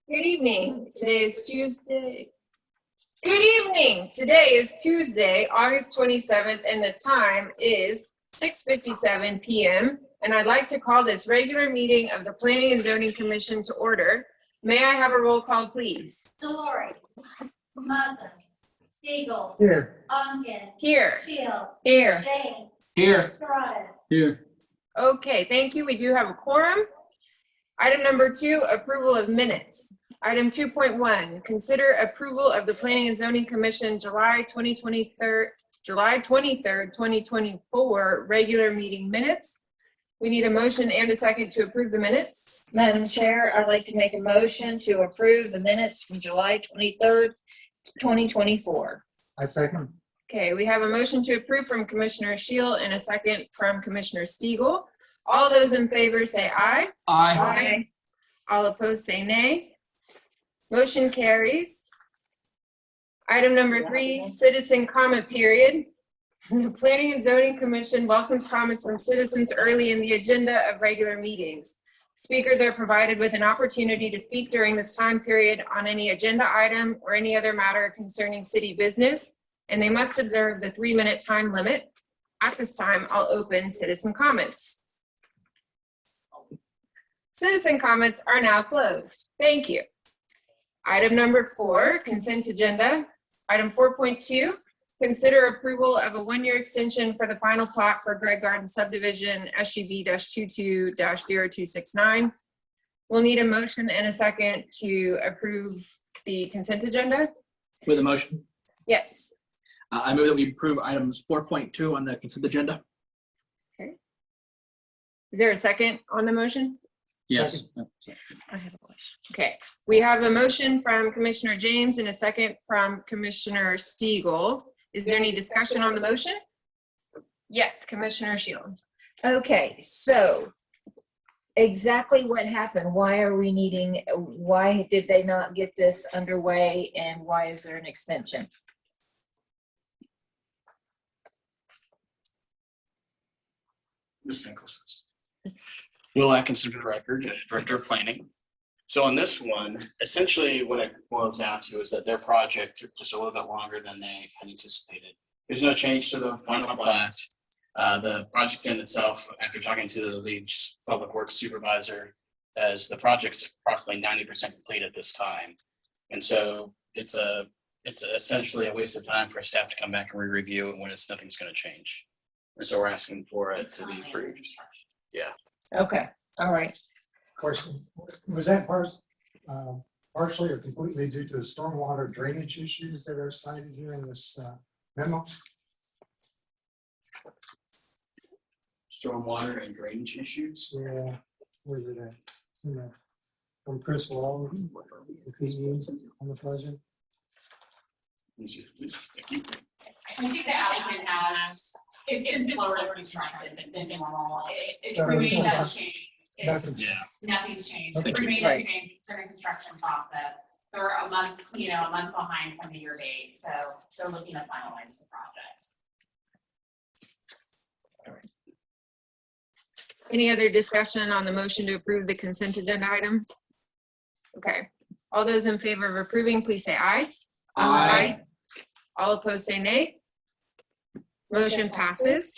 Good evening. Today is Tuesday. Good evening. Today is Tuesday, August 27th, and the time is 6:57 p.m. And I'd like to call this regular meeting of the Planning and Zoning Commission to order. May I have a roll call, please? Delory, Mother, Siegel, Here. Ungan, Here. Shield, Here. James, Here. Sarada. Here. Okay, thank you. We do have a quorum. Item number 2, approval of minutes. Item 2.1, consider approval of the Planning and Zoning Commission July 23rd, 2024 regular meeting minutes. We need a motion and a second to approve the minutes. Madam Chair, I'd like to make a motion to approve the minutes from July 23rd, 2024. I second. Okay, we have a motion to approve from Commissioner Shield and a second from Commissioner Stiegel. All those in favor say aye. Aye. All opposed say nay. Motion carries. Item number 3, citizen comment period. The Planning and Zoning Commission welcomes comments from citizens early in the agenda of regular meetings. Speakers are provided with an opportunity to speak during this time period on any agenda item or any other matter concerning city business, and they must observe the 3-minute time limit. At this time, I'll open citizen comments. Citizen comments are now closed. Thank you. Item number 4, consent agenda. Item 4.2, consider approval of a 1-year extension for the final plat for Greg Garden subdivision SUV-22-0269. We'll need a motion and a second to approve the consent agenda. With a motion, Yes. I move that we approve items 4.2 on the consent agenda. Is there a second on the motion? Yes. I have a question. Okay, we have a motion from Commissioner James and a second from Commissioner Stiegel. Is there any discussion on the motion? Yes, Commissioner Shield. Okay, so exactly what happened? Why did they not get this underway, and why is there an extension? Ms. Nicholson. Will Atkinson for the record, Director of Planning. So on this one, essentially what it boils down to is that their project took just a little bit longer than they had anticipated. There's no change to the final plat. The project in itself, after talking to the lead public works supervisor, as the project's approximately 90% complete at this time. And so it's essentially a waste of time for staff to come back and re-review it when nothing's going to change. And so we're asking for it to be approved. Yeah. Okay, all right. Question, was that partially or completely due to the stormwater drainage issues that are cited here in this memo? Stormwater and drainage issues. Yeah, where's it at? It's in there. From Chris Wall, the PEs on the project. This is I think the applicant has, it's been slower constructed than normal. It's remained unchanged. Nothing. Yeah. Nothing's changed. Okay. It's remained Right. unchanged during construction process. They're a month behind from the year date, so they're looking to finalize the project. Any other discussion on the motion to approve the consent agenda item? Okay, all those in favor of approving, please say aye. Aye. All opposed say nay. Motion passes.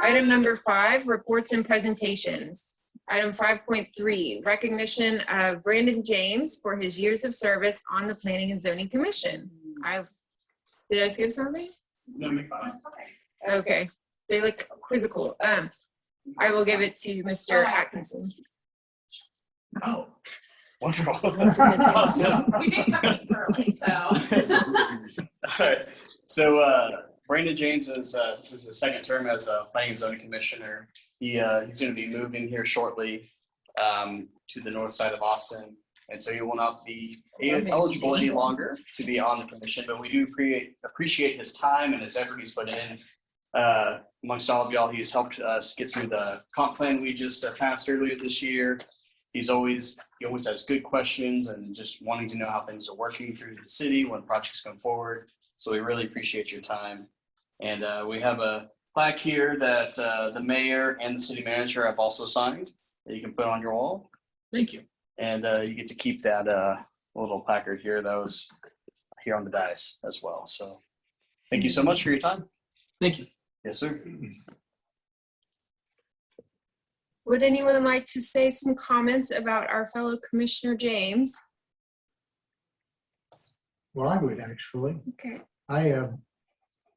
Item number 5, reports and presentations. Item 5.3, recognition of Brandon James for his years of service on the Planning and Zoning Commission. Did I skip something? No, you're fine. Okay, they look quizzical. I will give it to Mr. Atkinson. Oh, wonderful. Awesome. We did come in early, so. All right. So Brandon James is this is his second term as a Planning and Zoning Commissioner. He's going to be moving here shortly to the north side of Austin, and so he will not be eligible any longer to be on the commission. But we do appreciate his time and his effort he's put in. Amongst all of y'all, he's helped us get through the comp plan we just passed earlier this year. He always has good questions and just wanting to know how things are working through the city when projects come forward. So we really appreciate your time. And we have a plaque here that the mayor and the city manager have also signed that you can put on your wall. Thank you. And you get to keep that little placard here that was here on the dais as well. So thank you so much for your time. Thank you. Yes, sir. Would anyone like to say some comments about our fellow Commissioner James? Well, I would actually. Okay. I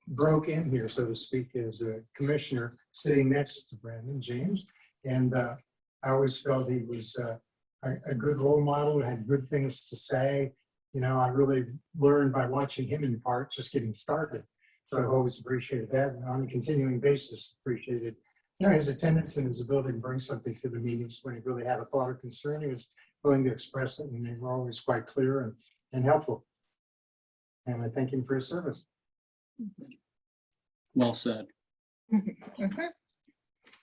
broke in here, so to speak, as a commissioner sitting next to Brandon James. And I always felt he was a good role model, had good things to say. You know, I really learned by watching him in part, just getting started. So I've always appreciated that, and on a continuing basis, appreciated, you know, his attendance and his ability to bring something to the meetings when he really had a thought or concern. He was willing to express it, and they were always quite clear and helpful. And I thank him for his service. Well said. Mhm.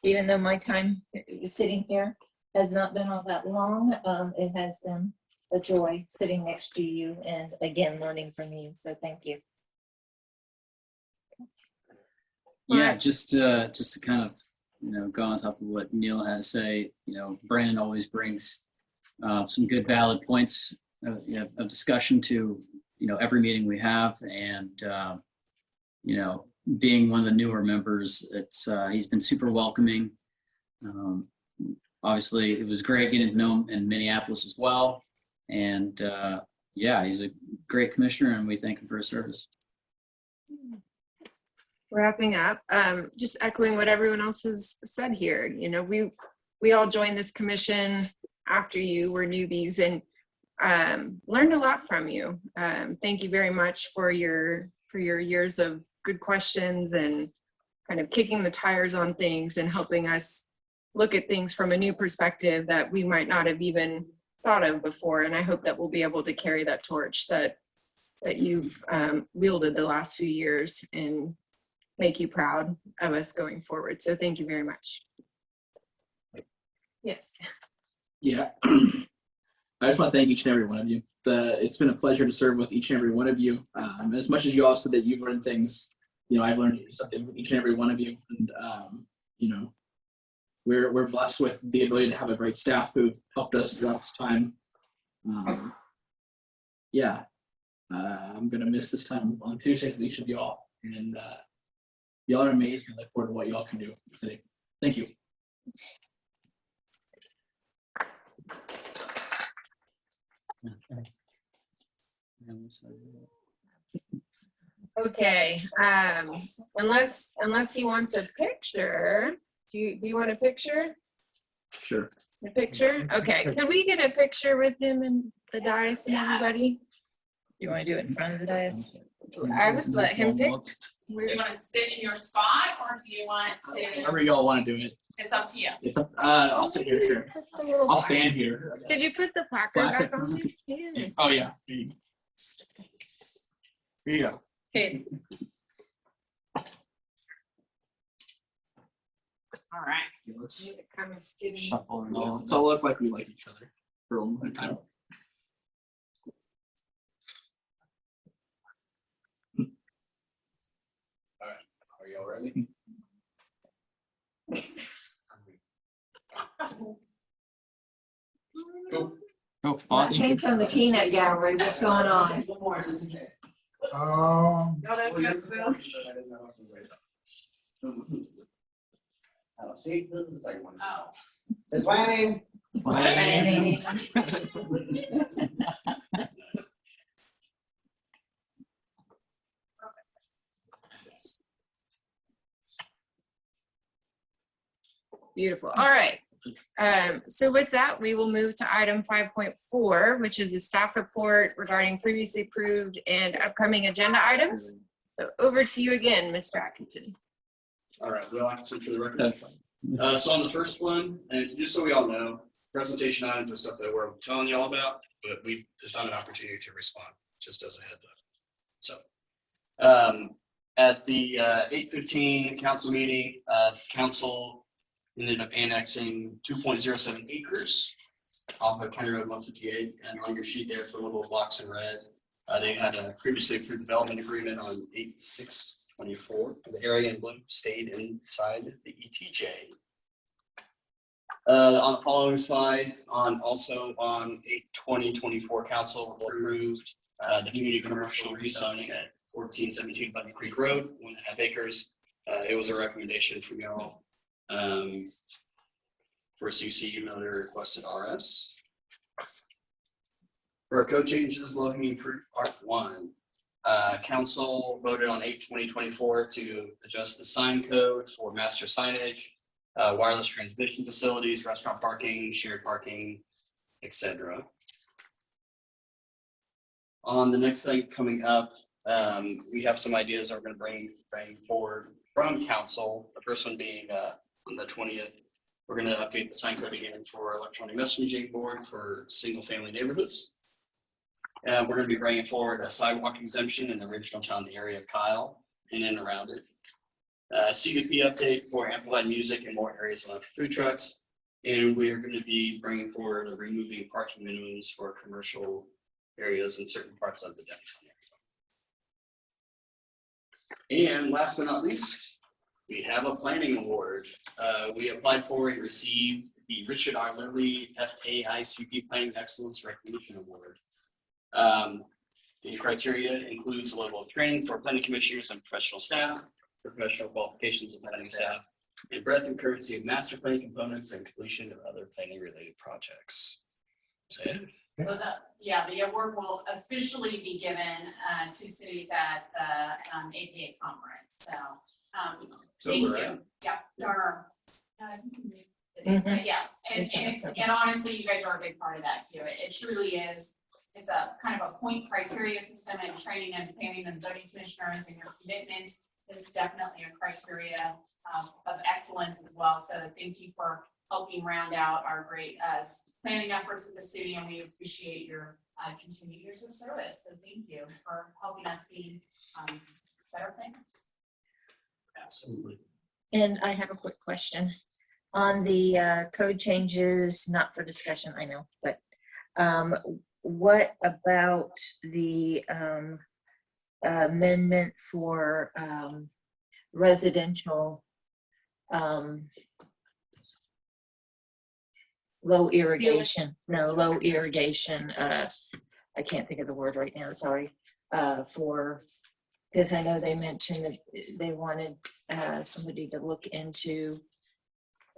Even though my time sitting here has not been all that long, it has been a joy sitting next to you and again, learning from you. So thank you. Yeah, just to kind of, go on top of what Neil had to say, Brandon always brings some good valid points of discussion to, every meeting we have. And, being one of the newer members, he's been super welcoming. Obviously, it was great getting to know him in Minneapolis as well. And yeah, he's a great commissioner, and we thank him for his service. Wrapping up, just echoing what everyone else has said here. We all joined this commission after you were newbies and learned a lot from you. Thank you very much for your years of good questions and kind of kicking the tires on things and helping us look at things from a new perspective that we might not have even thought of before. And I hope that we'll be able to carry that torch that you've wielded the last few years and make you proud of us going forward. So thank you very much. Yes. Yeah. I just want to thank each and every one of you. It's been a pleasure to serve with each and every one of you. As much as you all said that you've learned things, I've learned something with each and every one of you. And, we're blessed with the ability to have a great staff who've helped us throughout this time. Yeah, I'm going to miss this time on Tuesday with each of y'all. And y'all are amazing. I look forward to what y'all can do today. Thank you. Okay. Unless he wants a picture, do you want a picture? Sure. A picture? Okay. Could we get a picture with him and the dais and everybody? You want to do it in front of the dais? I would let him pick. Do you want to sit in your spot or do you want to? However y'all want to do it. It's up to you. It's up. I'll sit here. Sure. Put the little I'll plaque- stand here. Did you put the placard back on? Yeah. Oh yeah. Here you go. Okay. All right. Let's Kind of getting- shuffle and all. Let's all look like we like each other for a moment. Are y'all ready? Go. Oh, That awesome. came from the peanut gallery. What's going on? Y'all know Crestwell? Oh, see, this is the second one. Oh. Say planning. Beautiful. All right. So with that, we will move to item 5.4, which is a staff report regarding previously approved and upcoming agenda items. So over to you again, Mr. Atkinson. All right, Will Atkinson for the record. So on the first one, and just so we all know, presentation items are stuff that we're telling you all about, but there's not an opportunity to respond, just as a heads up. So at the 8:15 council meeting, council ended up annexing 2.07 acres off of County Road 158, and on your sheet there, it's the little blocks in red. They had a previously approved development agreement on 8/6/24. The area in blue stayed inside the ETJ. On the following slide, also on 8/20/24, council approved the community commercial rezoning at 1417 Bunny Creek Road, 1.5 acres. It was a recommendation from y'all for CC, even though they requested RS. For our code changes, low hanging fruit part 1. Council voted on 8/20/24 to adjust the sign code for master signage, wireless transmission facilities, restaurant parking, shared parking, etc. On the next thing coming up, we have some ideas that we're going to bring forward from council. The first one being on the 20th, we're going to update the sign code again for electronic messaging board for single family neighborhoods. We're going to be bringing forward a sidewalk exemption in the original town area of Kyle and in and around it. CDP update for amplified music in more areas of food trucks. And we are going to be bringing forward removing parking minimums for commercial areas in certain parts of the downtown area. And last but not least, we have a planning award. We applied for and received the Richard R. Lilly FAICP Planning Excellence Recognition Award. The criteria includes the level of training for planning commissioners and professional staff, professional qualifications of planning staff, and breadth and currency of master planning components and completion of other planning related projects. So, So the award will officially be given to cities at the APA conference, so thank we're you. in. Yeah, Mhm. yes, and honestly, you guys are a big part of that too. It truly is. It's a kind of a point criteria system and training and planning and zoning commissioners, and your commitment is definitely a criteria of excellence as well. So thank you for helping round out our great planning efforts of the city, and we appreciate your continued years of service. So thank you for helping us be better planners. Absolutely. And I have a quick question on the code changes, not for discussion, I know, but what about the amendment for residential low irrigation? No, low irrigation. I can't think of the word right now, sorry. Because I know they mentioned that they wanted somebody to look into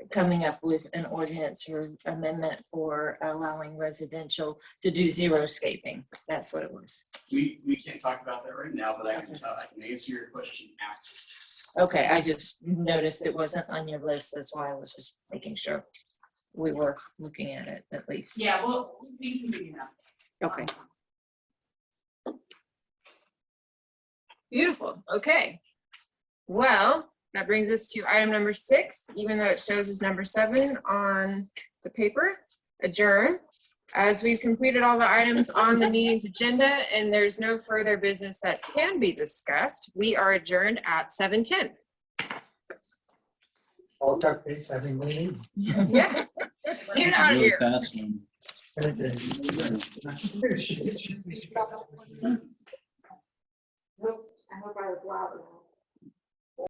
coming up with an ordinance or amendment for allowing residential to do xeriscaping. That's what it was. We can't talk about that right now, but I can answer your question after. Okay, I just noticed it wasn't on your list. That's why I was just making sure we were looking at it at least. Yeah, well, we can do that. Okay. Beautiful. Okay. Well, that brings us to item number 6, even though it shows as number 7 on the paper, adjourn. As we've completed all the items on the meeting's agenda and there's no further business that can be discussed, we are adjourned at 7:10. All tuck base having meeting. Yeah. Get out of Really here. fast one. Okay. I hope I was loud enough.